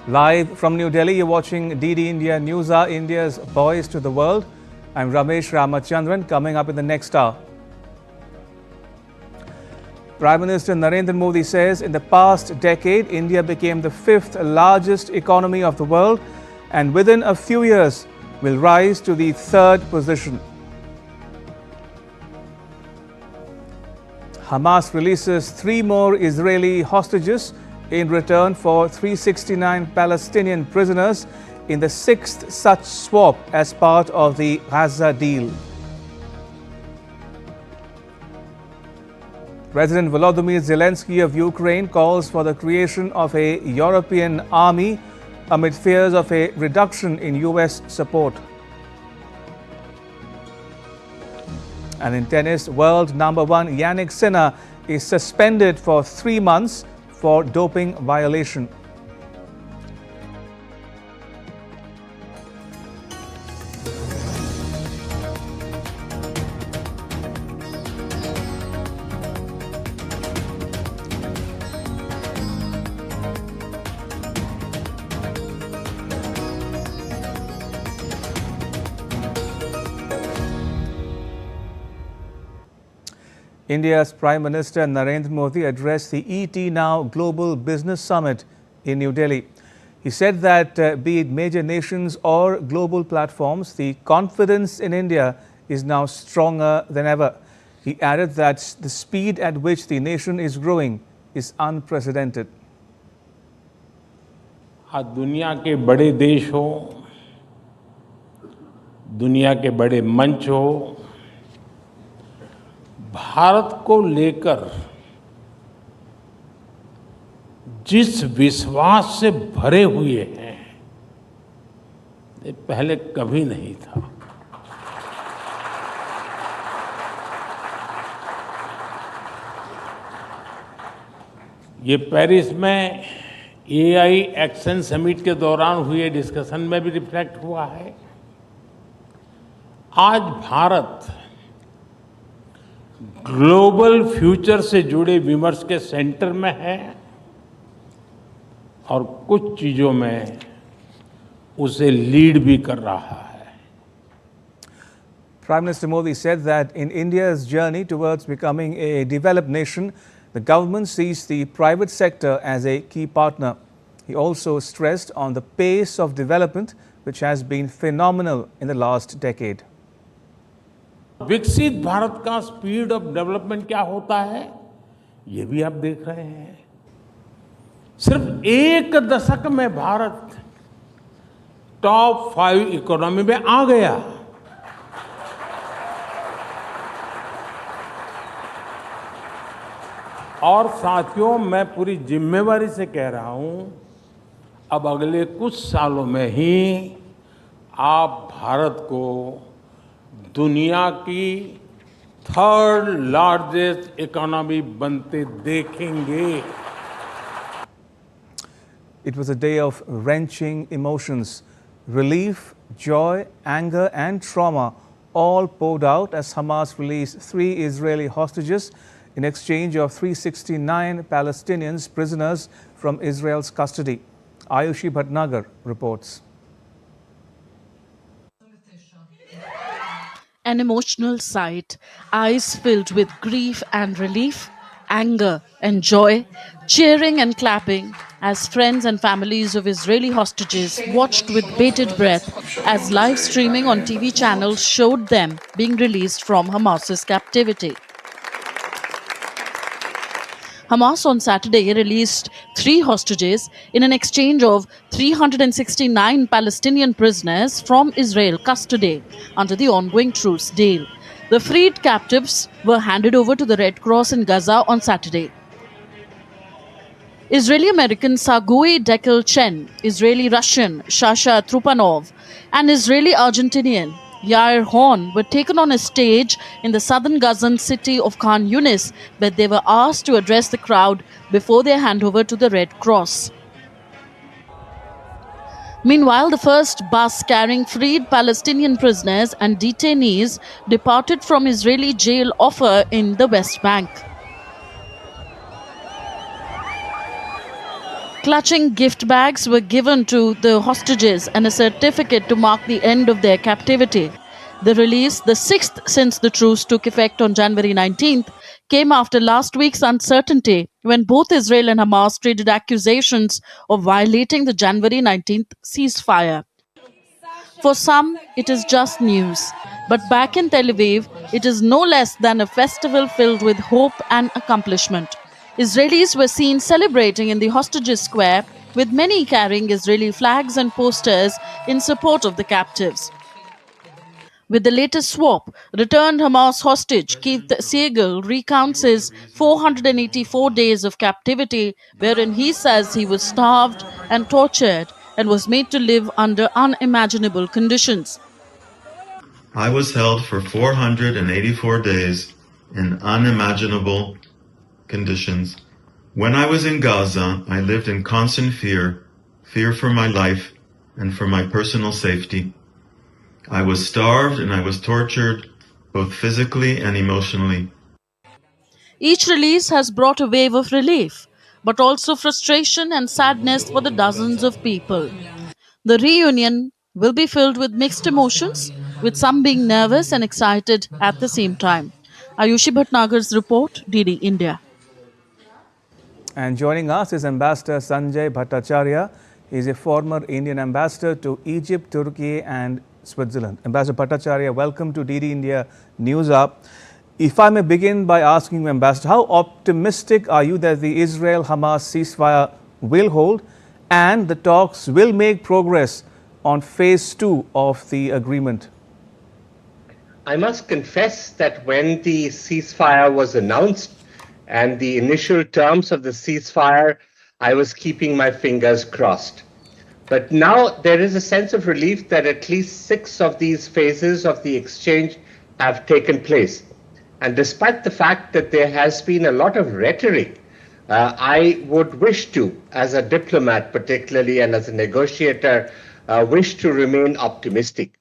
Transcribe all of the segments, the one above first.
Live from New Delhi, you're watching DD India NewsHour, India's Voice to the World. I'm Ramesh Ramachandran. Coming up in the next hour, Prime Minister Narendra Modi says in the past decade, India became the 5th largest economy of the world and within a few years will rise to the 3rd position. Hamas releases 3 more Israeli hostages in return for 369 Palestinian prisoners in the 6th such swap as part of the Gaza deal. President Volodymyr Zelenskyy of Ukraine calls for the creation of a European army amid fears of a reduction in US support. And in tennis, world number 1 Jannik Sinner is suspended for 3 months for doping violation. India's Prime Minister Narendra Modi addressed the ET Now Global Business Summit in New Delhi. He said that be it major nations or global platforms, the confidence in India is now stronger than ever. He added that the speed at which the nation is growing is unprecedented. आज दुनिया के बड़े देश हो, दुनिया के बड़े मंच हो, भारत को लेकर जिस विश्वास से भरे हुए हैं, ये पहले कभी नहीं था। ये पेरिस में एआई एक्शन समिट के दौरान हुए डिस्कशन में भी रिफ्लेक्ट हुआ है। आज भारत ग्लोबल फ्यूचर से जुड़े विमर्श के सेंटर में है और कुछ चीजों में उसे लीड भी कर रहा है। Prime Minister Modi said that in India's journey towards becoming a developed nation, the government sees the private sector as a key partner. He also stressed on the pace of development, which has been phenomenal in the last decade. विकसित भारत का speed of development क्या होता है, ये भी आप देख रहे हैं। सिर्फ 1 दशक में भारत टॉप 5 इकोनॉमी में आ गया। और साथियों, मैं पूरी जिम्मेवारी से कह रहा हूं, अब अगले कुछ सालों में ही आप भारत को दुनिया की 3rd लार्जेस्ट इकोनॉमी बनते देखेंगे। It was a day of wrenching emotions. Relief, joy, anger and trauma all poured out as Hamas released 3 Israeli hostages in exchange of 369 Palestinians prisoners from Israel's custody. Ayushi Bhatnagar reports. An emotional sight, eyes filled with grief and relief, anger and joy, cheering and clapping as friends and families of Israeli hostages watched with bated breath as live streaming on TV channels showed them being released from Hamas's captivity. Hamas on Saturday released 3 hostages in an exchange of 369 Palestinian prisoners from Israel custody under the ongoing truce deal. The freed captives were handed over to the Red Cross in Gaza on Saturday. Israeli-American Sargui Dekel-Chen, Israeli-Russian Shasha Trupanov, and Israeli-Argentinian Yair Horn were taken on a stage in the southern Gazan city of Khan Yunis, where they were asked to address the crowd before their handover to the Red Cross. Meanwhile, the first bus carrying freed Palestinian prisoners and detainees departed from Israeli jail Offer in the West Bank. Clutching gift bags were given to the hostages and a certificate to mark the end of their captivity. The release, the sixth since the truce took effect on January 19th, came after last week's uncertainty when both Israel and Hamas traded accusations of violating the January 19th ceasefire. For some, it is just news. But back in Tel Aviv, it is no less than a festival filled with hope and accomplishment. Israelis were seen celebrating in the hostages square, with many carrying Israeli flags and posters in support of the captives. With the latest swap, returned Hamas hostage Keith Siegel recounts his 484 days of captivity, wherein he says he was starved and tortured and was made to live under unimaginable conditions. I was held for 484 days in unimaginable conditions. When I was in Gaza, I lived in constant fear for my life and for my personal safety. I was starved and I was tortured, both physically and emotionally. Each release has brought a wave of relief, but also frustration and sadness for the dozens of people. The reunion will be filled with mixed emotions, with some being nervous and excited at the same time. Ayushi Bhatnagar's report, DD India. And joining us is Ambassador Sanjay Bhattacharya. He is a former Indian ambassador to Egypt, Turkey and Switzerland. Ambassador Bhattacharya, welcome to DD India NewsHour. If I may begin by asking you, Ambassador, how optimistic are you that the Israel-Hamas ceasefire will hold and the talks will make progress on phase 2 of the agreement? I must confess that when the ceasefire was announced and the initial terms of the ceasefire, I was keeping my fingers crossed. But now there is a sense of relief that at least 6 of these phases of the exchange have taken place. And despite the fact that there has been a lot of rhetoric, I would wish to, as a diplomat particularly and as a negotiator, wish to remain optimistic.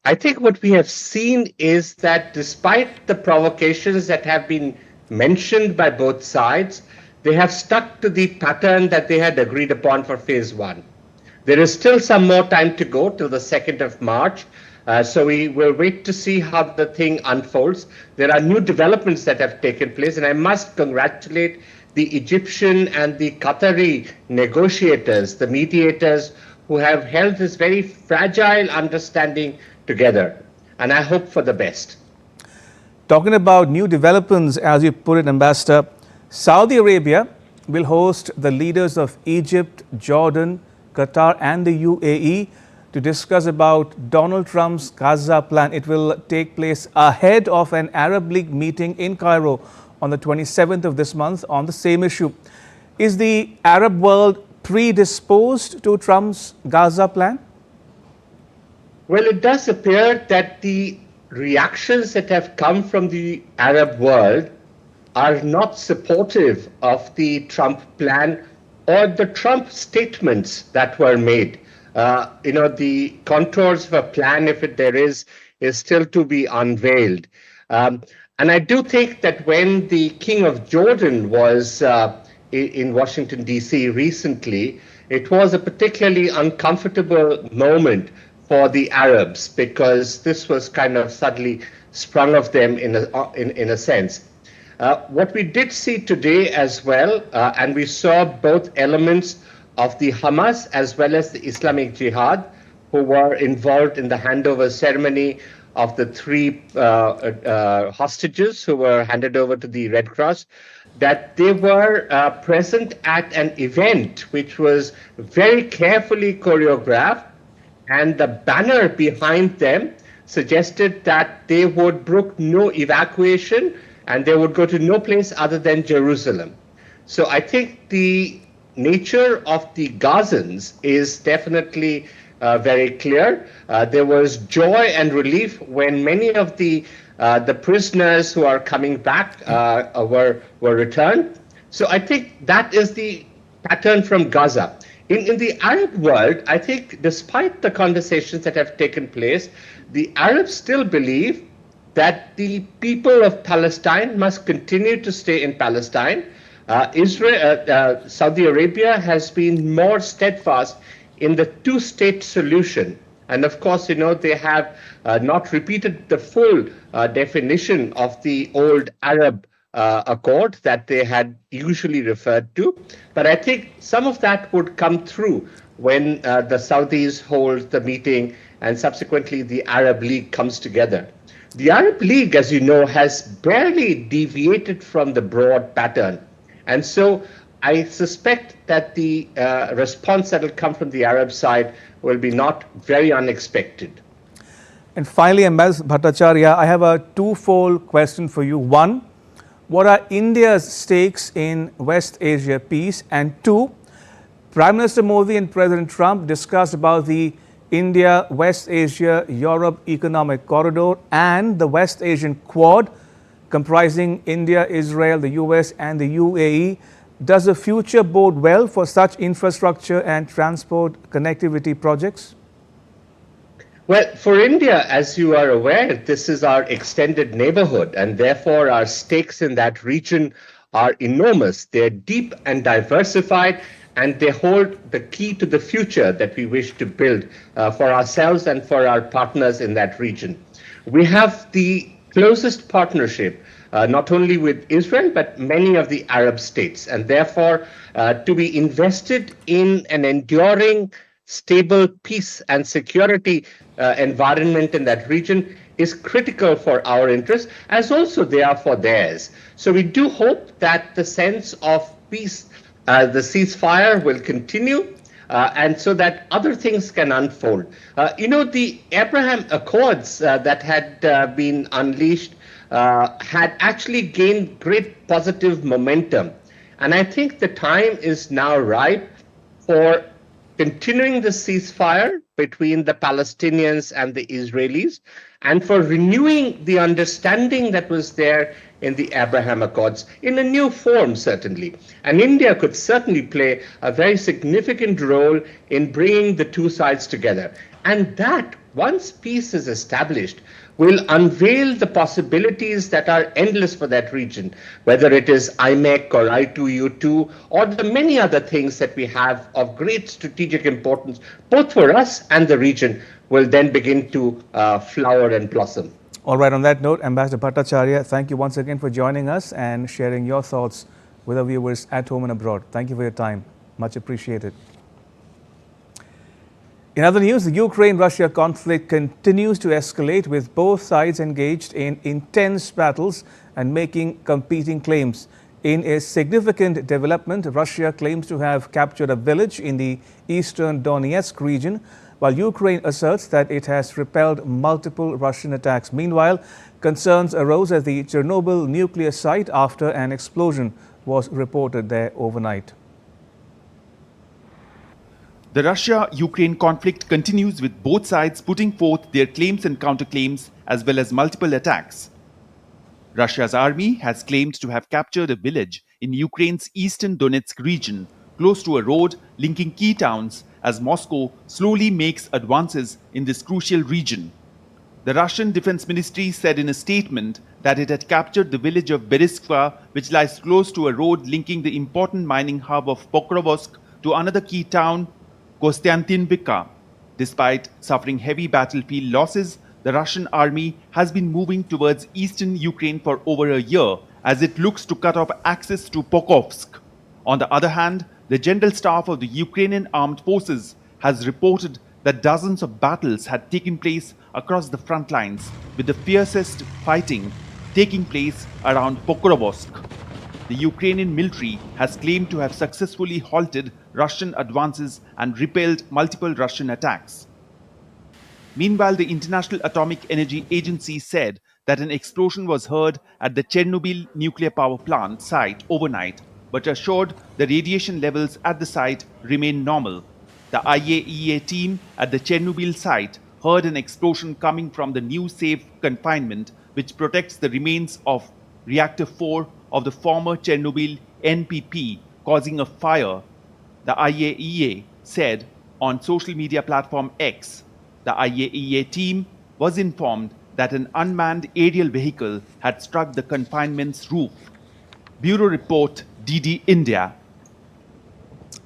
I think what we have seen is that despite the provocations that have been mentioned by both sides, they have stuck to the pattern that they had agreed upon for phase 1. There is still some more time to go till the 2nd of March. So we will wait to see how the thing unfolds. There are new developments that have taken place, and I must congratulate the Egyptian and the Qatari negotiators, the mediators, who have held this very fragile understanding together. And I hope for the best. Talking about new developments, as you put it, Ambassador, Saudi Arabia will host the leaders of Egypt, Jordan, Qatar and the UAE to discuss about Donald Trump's Gaza plan. It will take place ahead of an Arab League meeting in Cairo on the 27th of this month on the same issue. Is the Arab world predisposed to Trump's Gaza plan? Well, it does appear that the reactions that have come from the Arab world are not supportive of the Trump plan or the Trump statements that were made. The contours of a plan, if there is still to be unveiled. And I do think that when the King of Jordan was in Washington, D.C. recently, it was a particularly uncomfortable moment for the Arabs because this was kind of suddenly sprung of them in a sense. What we did see today as well, and we saw both elements of the Hamas as well as the Islamic Jihad, who were involved in the handover ceremony of the 3 hostages who were handed over to the Red Cross, that they were present at an event which was very carefully choreographed, and the banner behind them suggested that they would brook no evacuation and they would go to no place other than Jerusalem. So I think the nature of the Gazans is definitely very clear. There was joy and relief when many of the prisoners who are coming back were returned. So I think that is the pattern from Gaza. In the Arab world, I think despite the conversations that have taken place, the Arabs still believe that the people of Palestine must continue to stay in Palestine. Saudi Arabia has been more steadfast in the two-state solution. And of course, they have not repeated the full definition of the old Arab accord that they had usually referred to. But I think some of that would come through when the Saudis hold the meeting and subsequently the Arab League comes together. The Arab League, as you know, has barely deviated from the broad pattern. And so I suspect that the response that will come from the Arab side will be not very unexpected. And finally, Ambassador Bhattacharya, I have a twofold question for you. One, what are India's stakes in West Asia peace? And two, Prime Minister Modi and President Trump discussed about the India-West Asia-Europe Economic Corridor and the West Asian Quad, comprising India, Israel, the US and the UAE. Does the future bode well for such infrastructure and transport connectivity projects? Well, for India, as you are aware, this is our extended neighborhood, and therefore our stakes in that region are enormous. They're deep and diversified, and they hold the key to the future that we wish to build for ourselves and for our partners in that region. We have the closest partnership not only with Israel, but many of the Arab states. And therefore, to be invested in an enduring, stable peace and security environment in that region is critical for our interests, as also they are for theirs. So we do hope that the sense of peace, the ceasefire will continue, and so that other things can unfold. The Abraham Accords that had been unleashed had actually gained great positive momentum. And I think the time is now ripe for continuing the ceasefire between the Palestinians and the Israelis, and for renewing the understanding that was there in the Abraham Accords in a new form, certainly. And India could certainly play a very significant role in bringing the two sides together. And that, once peace is established, will unveil the possibilities that are endless for that region, whether it is IMEC or I2U2 or the many other things that we have of great strategic importance, both for us and the region, will then begin to flower and blossom. All right, on that note, Ambassador Bhattacharya, thank you once again for joining us and sharing your thoughts with our viewers at home and abroad. Thank you for your time. Much appreciated. In other news, the Ukraine-Russia conflict continues to escalate, with both sides engaged in intense battles and making competing claims. In a significant development, Russia claims to have captured a village in the eastern Donetsk region, while Ukraine asserts that it has repelled multiple Russian attacks. Meanwhile, concerns arose at the Chernobyl nuclear site after an explosion was reported there overnight. The Russia-Ukraine conflict continues, with both sides putting forth their claims and counterclaims, as well as multiple attacks. Russia's army has claimed to have captured a village in Ukraine's eastern Donetsk region, close to a road linking key towns, as Moscow slowly makes advances in this crucial region. The Russian Defense Ministry said in a statement that it had captured the village of Beriskva, which lies close to a road linking the important mining hub of Pokrovsk to another key town, Kostiantynivka. Despite suffering heavy battlefield losses, the Russian army has been moving towards eastern Ukraine for over a year as it looks to cut off access to Pokrovsk. On the other hand, the General Staff of the Ukrainian Armed Forces has reported that dozens of battles had taken place across the front lines, with the fiercest fighting taking place around Pokrovsk. The Ukrainian military has claimed to have successfully halted Russian advances and repelled multiple Russian attacks. Meanwhile, the International Atomic Energy Agency said that an explosion was heard at the Chernobyl nuclear power plant site overnight, but assured the radiation levels at the site remain normal. The IAEA team at the Chernobyl site heard an explosion coming from the new safe confinement, which protects the remains of Reactor 4 of the former Chernobyl NPP, causing a fire, the IAEA said on social media platform X. The IAEA team was informed that an unmanned aerial vehicle had struck the confinement's roof. Bureau Report DD India.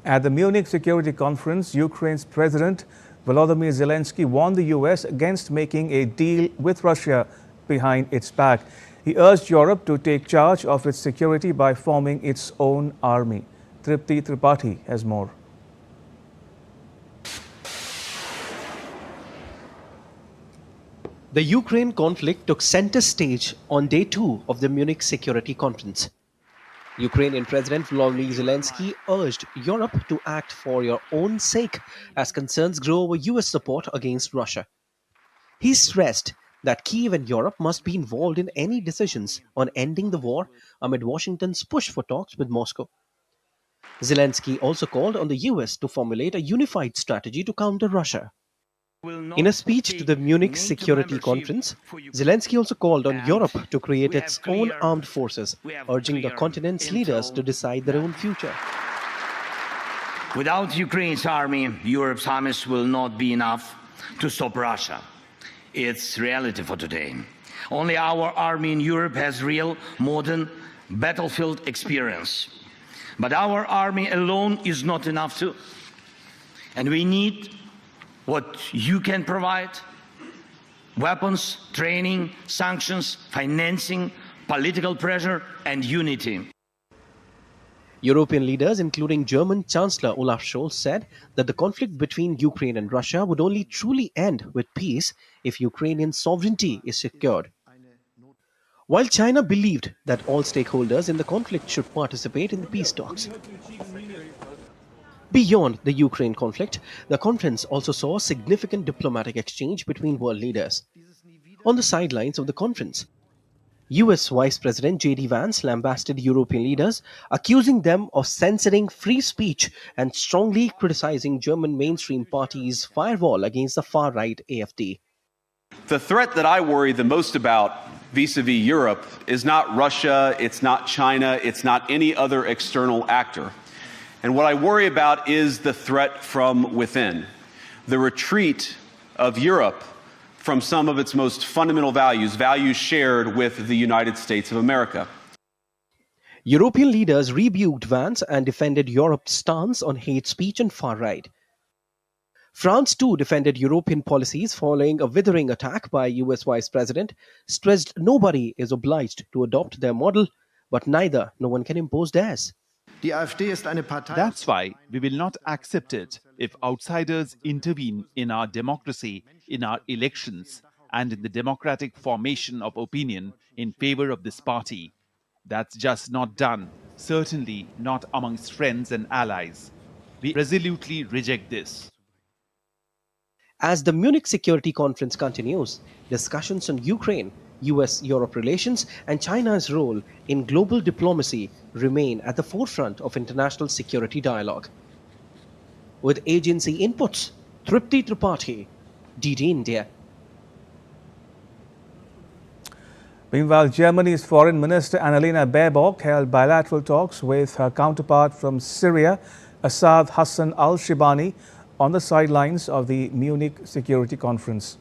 At the Munich Security Conference, Ukraine's President Volodymyr Zelenskyy warned the US against making a deal with Russia behind its back. He urged Europe to take charge of its security by forming its own army. Tripti Tripathi has more. The Ukraine conflict took center stage on day 2 of the Munich Security Conference. Ukrainian President Volodymyr Zelenskyy urged Europe to act for your own sake as concerns grow over US support against Russia. He stressed that Kyiv and Europe must be involved in any decisions on ending the war amid Washington's push for talks with Moscow. Zelenskyy also called on the US to formulate a unified strategy to counter Russia. In a speech to the Munich Security Conference, Zelenskyy also called on Europe to create its own armed forces, urging the continent's leaders to decide their own future. Without Ukraine's army, Europe's armies will not be enough to stop Russia. It's reality for today. Only our army in Europe has real, modern battlefield experience. But our army alone is not enough too. And we need what you can provide: weapons, training, sanctions, financing, political pressure, and unity. European leaders, including German Chancellor Olaf Scholz, said that the conflict between Ukraine and Russia would only truly end with peace if Ukrainian sovereignty is secured. While China believed that all stakeholders in the conflict should participate in the peace talks. Beyond the Ukraine conflict, the conference also saw significant diplomatic exchange between world leaders. On the sidelines of the conference, US Vice President J.D. Vance lambasted European leaders, accusing them of censoring free speech and strongly criticizing German mainstream party's firewall against the far-right AfD. The threat that I worry the most about vis-a-vis Europe is not Russia, it's not China, it's not any other external actor. And what I worry about is the threat from within, the retreat of Europe from some of its most fundamental values, values shared with the United States of America. European leaders rebuked Vance and defended Europe's stance on hate speech and far-right. France too defended European policies following a withering attack by US Vice President, stressed nobody is obliged to adopt their model, but neither no one can impose theirs. That's why we will not accept it if outsiders intervene in our democracy, in our elections, and in the democratic formation of opinion in favor of this party. That's just not done, certainly not amongst friends and allies. We resolutely reject this. As the Munich Security Conference continues, discussions on Ukraine, US-Europe relations, and China's role in global diplomacy remain at the forefront of international security dialogue. With agency inputs, Tripti Tripathi, DD India. Meanwhile, Germany's Foreign Minister Annalena Baerbock held bilateral talks with her counterpart from Syria, Assad Hassan al-Shibani, on the sidelines of the Munich Security Conference.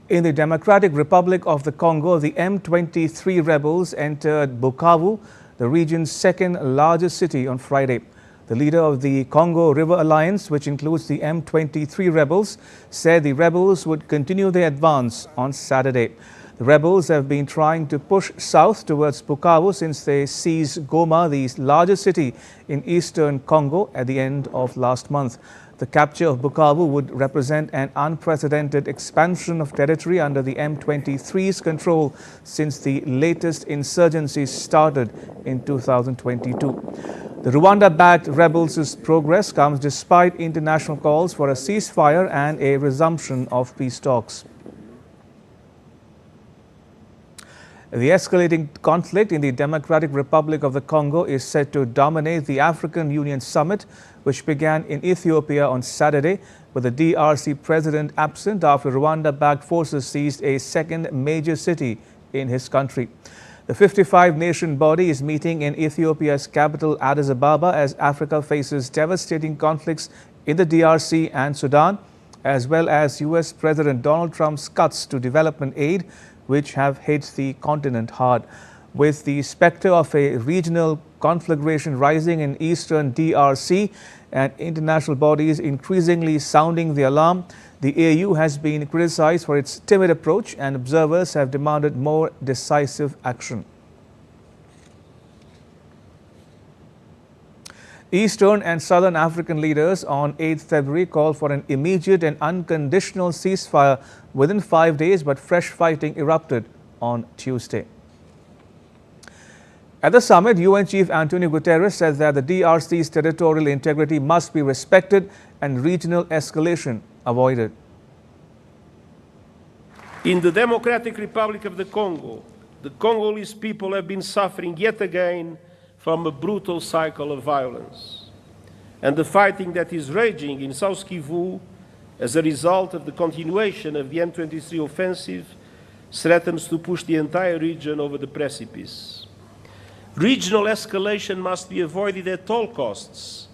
In the Democratic Republic of the Congo, the M23 rebels entered Bukavu, the region's second largest city, on Friday. The leader of the Congo River Alliance, which includes the M23 rebels, said the rebels would continue their advance on Saturday. The rebels have been trying to push south towards Bukavu since they seized Goma, the largest city in eastern Congo, at the end of last month. The capture of Bukavu would represent an unprecedented expansion of territory under the M23's control since the latest insurgency started in 2022. The Rwanda-backed rebels' progress comes despite international calls for a ceasefire and a resumption of peace talks. The escalating conflict in the Democratic Republic of the Congo is set to dominate the African Union summit, which began in Ethiopia on Saturday, with the DRC president absent after Rwanda-backed forces seized a second major city in his country. The 55-nation body is meeting in Ethiopia's capital Addis Ababa as Africa faces devastating conflicts in the DRC and Sudan, as well as US President Donald Trump's cuts to development aid, which have hit the continent hard. with the specter of a regional conflagration rising in eastern DRC and international bodies increasingly sounding the alarm. The AU has been criticized for its timid approach, and observers have demanded more decisive action. Eastern and Southern African leaders on 8th February called for an immediate and unconditional ceasefire within 5 days, but fresh fighting erupted on Tuesday. At the summit, UN Chief Antonio Guterres said that the DRC's territorial integrity must be respected and regional escalation avoided. In the Democratic Republic of the Congolese people have been suffering yet again from a brutal cycle of violence. And the fighting that is raging in South Kivu as a result of the continuation of the M23 offensive threatens to push the entire region over the precipice. Regional escalation must be avoided at all costs.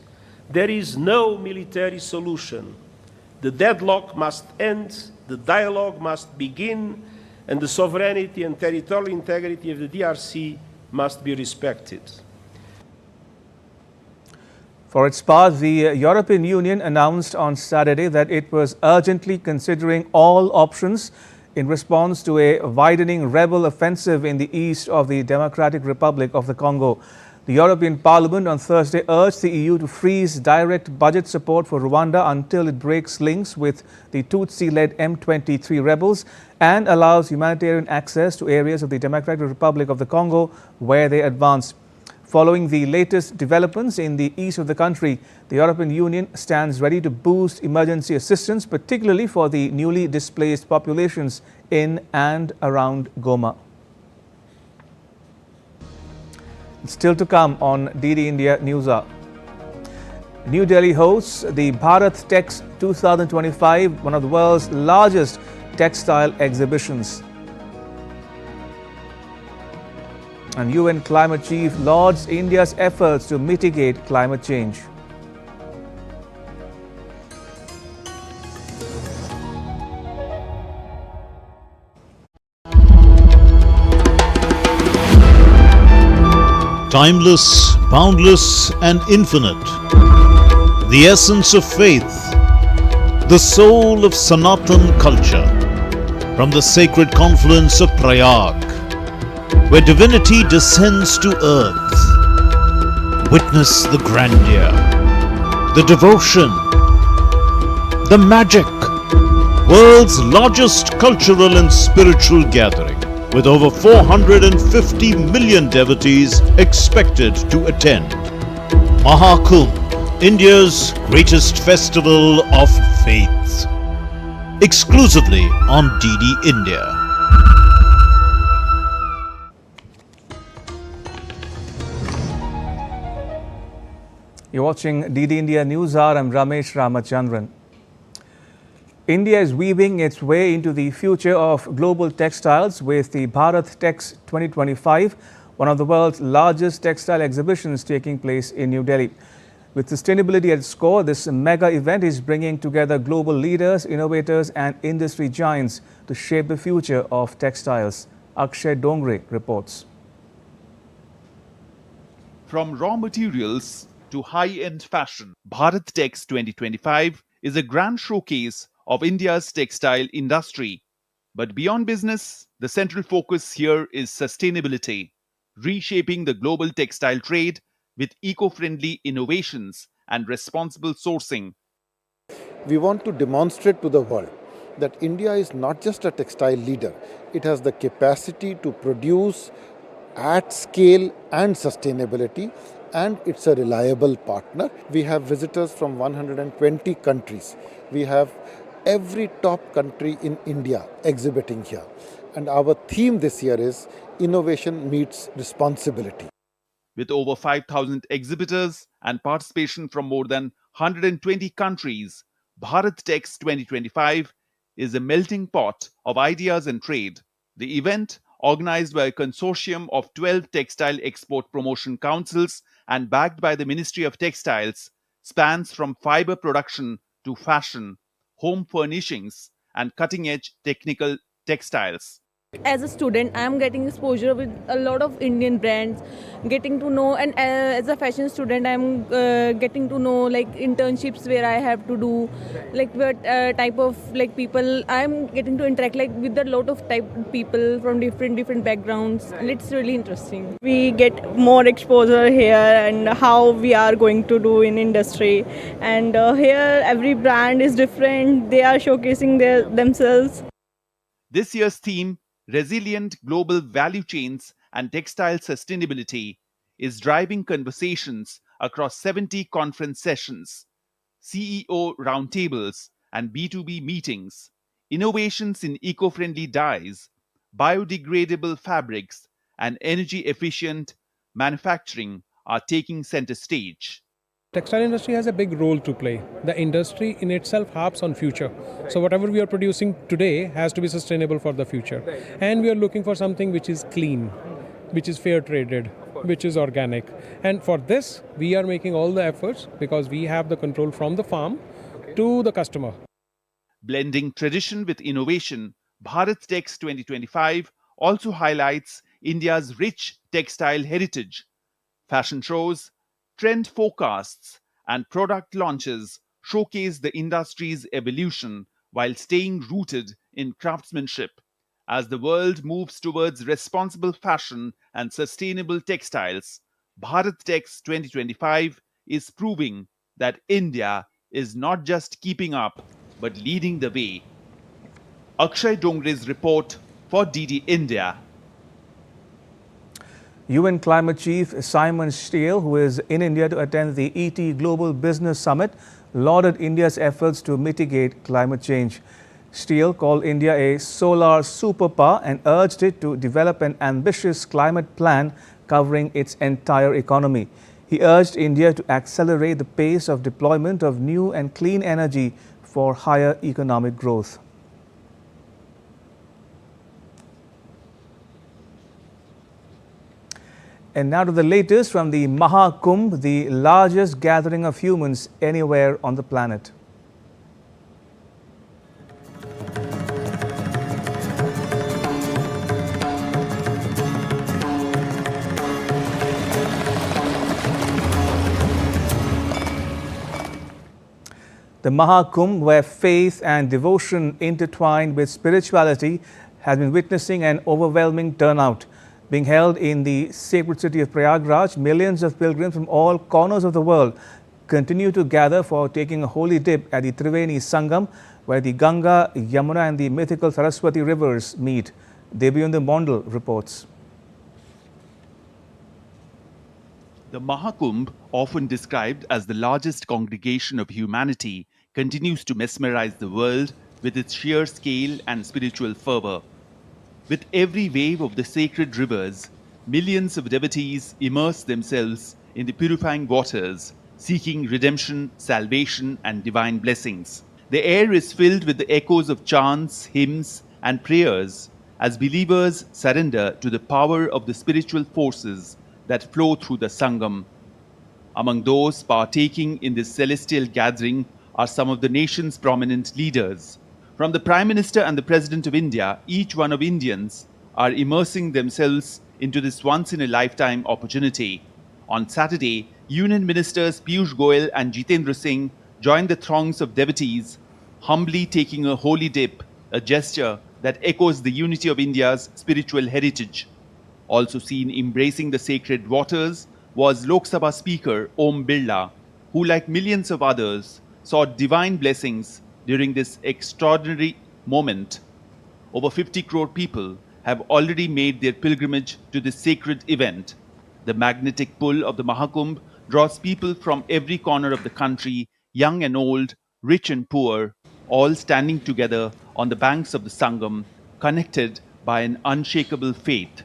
There is no military solution. The deadlock must end, the dialogue must begin, and the sovereignty and territorial integrity of the DRC must be respected. For its part, the European Union announced on Saturday that it was urgently considering all options in response to a widening rebel offensive in the east of the Democratic Republic of the Congo. The European Parliament on Thursday urged the EU to freeze direct budget support for Rwanda until it breaks links with the Tutsi-led M23 rebels and allows humanitarian access to areas of the Democratic Republic of the Congo where they advance. Following the latest developments in the east of the country, the European Union stands ready to boost emergency assistance, particularly for the newly displaced populations in and around Goma. Still to come on DD India NewsHour. New Delhi hosts the Bharat Tex 2025, one of the world's largest textile exhibitions. And UN Climate Chief lauds India's efforts to mitigate climate change. Timeless, boundless, and infinite. The essence of faith, the soul of Sanatan culture, from the sacred confluence of Prayag, where divinity descends to earth. Witness the grandeur, the devotion, the magic. World's largest cultural and spiritual gathering, with over 450 million devotees expected to attend. Mahakumbh, India's greatest festival of faith. Exclusively on DD India. You're watching DD India NewsHour. I'm Ramesh Ramachandran. India is weaving its way into the future of global textiles with the Bharat Tex 2025, one of the world's largest textile exhibitions taking place in New Delhi. With sustainability at its core, this mega event is bringing together global leaders, innovators and industry giants to shape the future of textiles. Akshay Dongre reports. From raw materials to high-end fashion, Bharat Tex 2025 is a grand showcase of India's textile industry. But beyond business, the central focus here is sustainability, reshaping the global textile trade with eco-friendly innovations and responsible sourcing. We want to demonstrate to the world that India is not just a textile leader, it has the capacity to produce at scale and sustainability, and it's a reliable partner. We have visitors from 120 countries. We have every top country in India exhibiting here. And our theme this year is Innovation Meets Responsibility. With over 5,000 exhibitors and participation from more than 120 countries, Bharat Tex 2025 is a melting pot of ideas and trade. The event, organized by a consortium of 12 textile export promotion councils and backed by the Ministry of Textiles, spans from fiber production to fashion, home furnishings, and cutting-edge technical textiles. As a student, I am getting exposure with a lot of Indian brands, getting to know, and as a fashion student, I am getting to know like internships where I have to do, like what type of like people I am getting to interact like with a lot of type people from different backgrounds, and it's really interesting. We get more exposure here and how we are going to do in industry, and here every brand is different. They are showcasing themselves. This year's theme, Resilient Global Value Chains and Textile Sustainability, is driving conversations across 70 conference sessions, CEO roundtables, and B2B meetings. Innovations in eco-friendly dyes, biodegradable fabrics, and energy-efficient manufacturing are taking center stage. Textile industry has a big role to play. The industry in itself harps on future. So whatever we are producing today has to be sustainable for the future. And we are looking for something which is clean, which is fair traded, which is organic. And for this, we are making all the efforts because we have the control from the farm to the customer. Blending tradition with innovation, Bharat Tex 2025 also highlights India's rich textile heritage. Fashion shows, trend forecasts, and product launches showcase the industry's evolution while staying rooted in craftsmanship. As the world moves towards responsible fashion and sustainable textiles, Bharat Tex 2025 is proving that India is not just keeping up but leading the way. Akshay Dongre's report for DD India. UN Climate Chief Simon Stiell, who is in India to attend the ET Global Business Summit, lauded India's efforts to mitigate climate change. Stiell called India a solar superpower and urged it to develop an ambitious climate plan covering its entire economy. He urged India to accelerate the pace of deployment of new and clean energy for higher economic growth. And now to the latest from the Mahakumbh, the largest gathering of humans anywhere on the planet. The Mahakumbh, where faith and devotion intertwined with spirituality, has been witnessing an overwhelming turnout. Being held in the sacred city of Prayagraj, millions of pilgrims from all corners of the world continue to gather for taking a holy dip at the Triveni Sangam, where the Ganga, Yamuna and the mythical Saraswati rivers meet. Devyendra Mondal reports. The Mahakumbh, often described as the largest congregation of humanity, continues to mesmerize the world with its sheer scale and spiritual fervor. With every wave of the sacred rivers, millions of devotees immerse themselves in the purifying waters, seeking redemption, salvation, and divine blessings. The air is filled with the echoes of chants, hymns, and prayers as believers surrender to the power of the spiritual forces that flow through the Sangam. Among those partaking in this celestial gathering are some of the nation's prominent leaders. From the Prime Minister and the President of India, each one of Indians are immersing themselves into this once-in-a-lifetime opportunity. On Saturday, Union Ministers Piyush Goyal and Jitendra Singh joined the throngs of devotees, humbly taking a holy dip, a gesture that echoes the unity of India's spiritual heritage. Also seen embracing the sacred waters was Lok Sabha Speaker Om Birla, who, like millions of others, sought divine blessings during this extraordinary moment. Over 50 crore people have already made their pilgrimage to this sacred event. The magnetic pull of the Mahakumbh draws people from every corner of the country, young and old, rich and poor, all standing together on the banks of the Sangam, connected by an unshakable faith.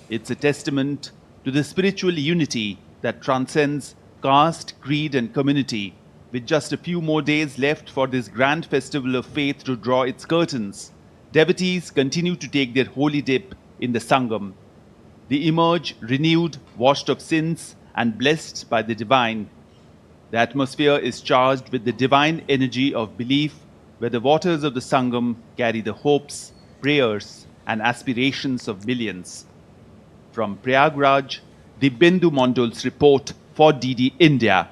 It's a testament to the spiritual unity that transcends caste, creed, and community. With just a few more days left for this grand festival of faith to draw its curtains, devotees continue to take their holy dip in the Sangam. They emerge renewed, washed of sins, and blessed by the divine. The atmosphere is charged with the divine energy of belief, where the waters of the Sangam carry the hopes, prayers, and aspirations of millions. From Prayagraj, Dibyendu Mondol's report for DD India.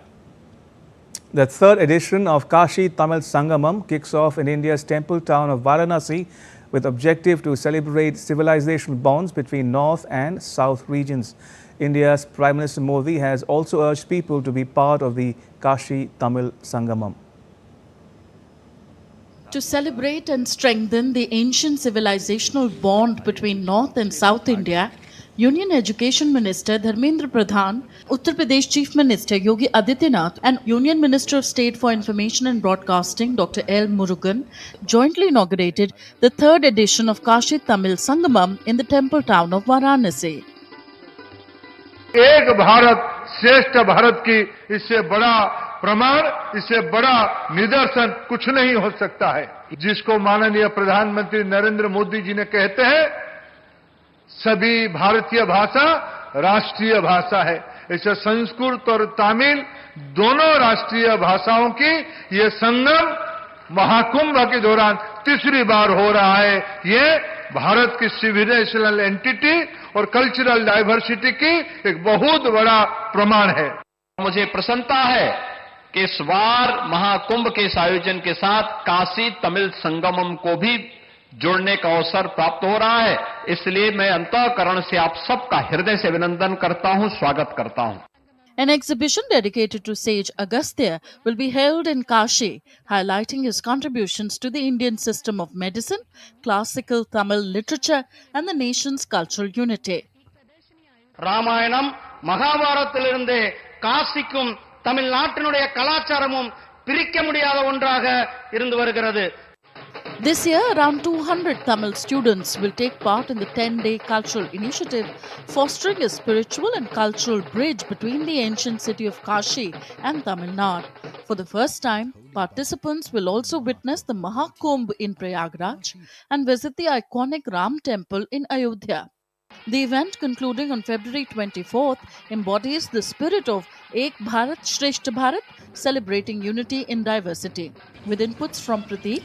The third edition of Kashi Tamil Sangamam kicks off in India's temple town of Varanasi with objective to celebrate civilizational bonds between North and South regions. India's Prime Minister Modi has also urged people to be part of the Kashi Tamil Sangamam. To celebrate and strengthen the ancient civilizational bond between North and South India, Union Education Minister Dharmendra Pradhan, Uttar Pradesh Chief Minister Yogi Adityanath and Union Minister of State for Information and Broadcasting Dr. L. Murugan jointly inaugurated the third edition of Kashi Tamil Sangamam in the temple town of Varanasi. एक भारत श्रेष्ठ भारत की इससे बड़ा प्रमाण, इससे बड़ा निदर्शन कुछ नहीं हो सकता है, जिसको माननीय प्रधानमंत्री नरेंद्र मोदी जी ने कहते हैं सभी भारतीय भाषा राष्ट्रीय भाषा है। ऐसे संस्कृत और तमिल दोनों राष्ट्रीय भाषाओं की ये संगम महाकुंभ के दौरान तीसरी बार हो रहा है। ये भारत की सिविलाइजेशनल एंटिटी और कल्चरल डाइवर्सिटी की एक बहुत बड़ा प्रमाण है। मुझे प्रसन्नता है कि इस बार महाकुंभ के इस आयोजन के साथ काशी तमिल संगमम को भी जोड़ने का अवसर प्राप्त हो रहा है। इसलिए मैं अंतःकरण से आप सबका हृदय से अभिनंदन करता हूं, स्वागत करता हूं। An exhibition dedicated to sage Agastya will be held in Kashi, highlighting his contributions to the Indian system of medicine, classical Tamil literature, and the nation's cultural unity. Ramayanam மகாபாரதத்திலிருந்து காசிக்கும் தமிழ்நாட்டினுடைய கலாச்சாரமும் பிரிக்க முடியாத ஒன்றாக இருந்து வருகிறது. This year, around 200 Tamil students will take part in the 10-day cultural initiative, fostering a spiritual and cultural bridge between the ancient city of Kashi and Tamil Nadu. For the first time, participants will also witness the Mahakumbh in Prayagraj and visit the iconic Ram temple in Ayodhya. The event, concluding on February 24th, embodies the spirit of Ek Bharat Shreshth Bharat, celebrating unity in diversity. With inputs from Prateek,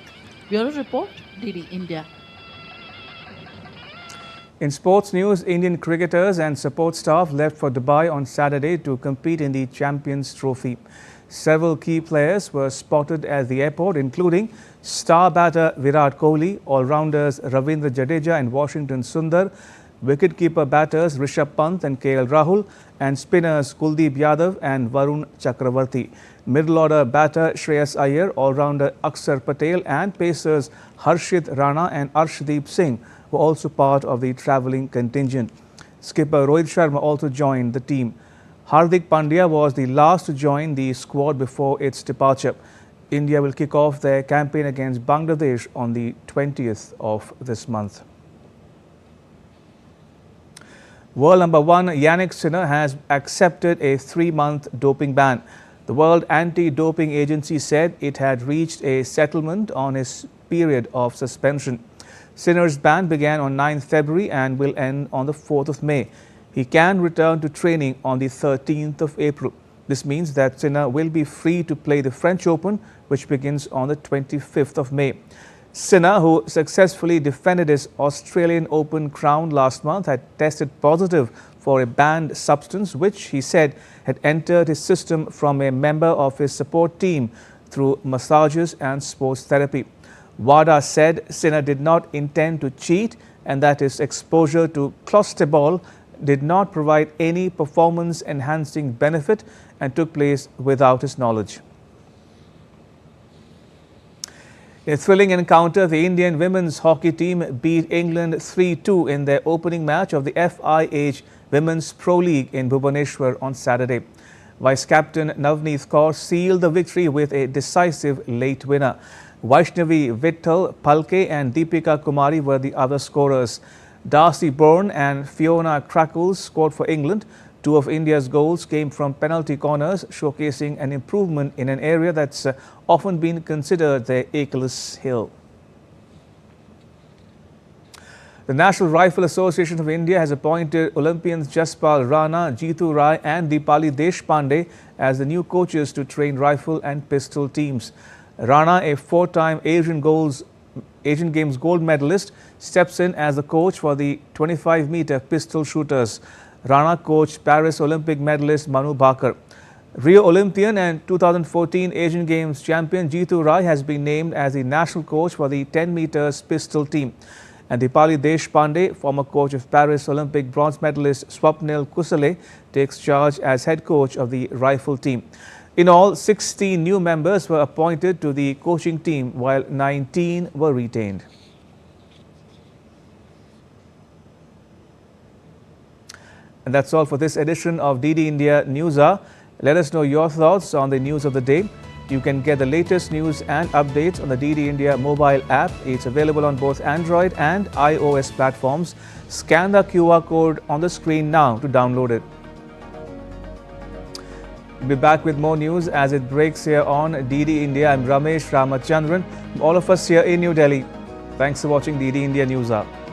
Bureau Report, DD India. In sports news, Indian cricketers and support staff left for Dubai on Saturday to compete in the Champions Trophy. Several key players were spotted at the airport, including star batter Virat Kohli, all-rounders Ravindra Jadeja and Washington Sundar, wicketkeeper batters Rishabh Pant and KL Rahul, and spinners Kuldeep Yadav and Varun Chakravarti. Middle-order batter Shreyas Iyer, all-rounder Akshar Patel and pacers Harshit Rana and Arshdeep Singh were also part of the travelling contingent. Skipper Rohit Sharma also joined the team. Hardik Pandya was the last to join the squad before its departure. India will kick off their campaign against Bangladesh on the 20th of this month. World number 1 Jannik Sinner has accepted a 3-month doping ban. The World Anti-Doping Agency said it had reached a settlement on his period of suspension. Sinner's ban began on 9 February and will end on the 4th of May. He can return to training on the 13th of April. This means that Sinner will be free to play the French Open, which begins on the 25th of May. Sinner, who successfully defended his Australian Open crown last month, had tested positive for a banned substance which he said had entered his system from a member of his support team through massages and sports therapy. WADA said Sinner did not intend to cheat and that his exposure to clostebol did not provide any performance-enhancing benefit and took place without his knowledge. In a thrilling encounter, the Indian women's hockey team beat England 3-2 in their opening match of the FIH Women's Pro League in Bhubaneswar on Saturday. Vice-captain Navneet Kaur sealed the victory with a decisive late winner. Vaishnavi Vittal, Palke and Deepika Kumari were the other scorers. Darcy Bourne and Fiona Crackles scored for England. 2 of India's goals came from penalty corners, showcasing an improvement in an area that's often been considered their Achilles heel. The National Rifle Association of India has appointed Olympians Jaspal Rana, Jeetu Rai and Deepali Deshpande as the new coaches to train rifle and pistol teams. Rana, a 4-time Asian Asian Games gold medalist, steps in as the coach for the 25-meter pistol shooters. Rana coached Paris Olympic medalist Manu Bhaker. Rio Olympian and 2014 Asian Games champion Jeetu Rai has been named as the national coach for the 10 meters pistol team. And Dipali Deshpande, former coach of Paris Olympic bronze medalist Swapnil Kusale, takes charge as head coach of the rifle team. In all, 16 new members were appointed to the coaching team, while 19 were retained. And that's all for this edition of DD India NewsHour. Let us know your thoughts on the news of the day. You can get the latest news and updates on the DD India mobile app. It's available on both Android and iOS platforms. Scan the QR code on the screen now to download it. We'll be back with more news as it breaks here on DD India. I'm Ramesh Ramachandran. All of us here in New Delhi. Thanks for watching DD India NewsHour.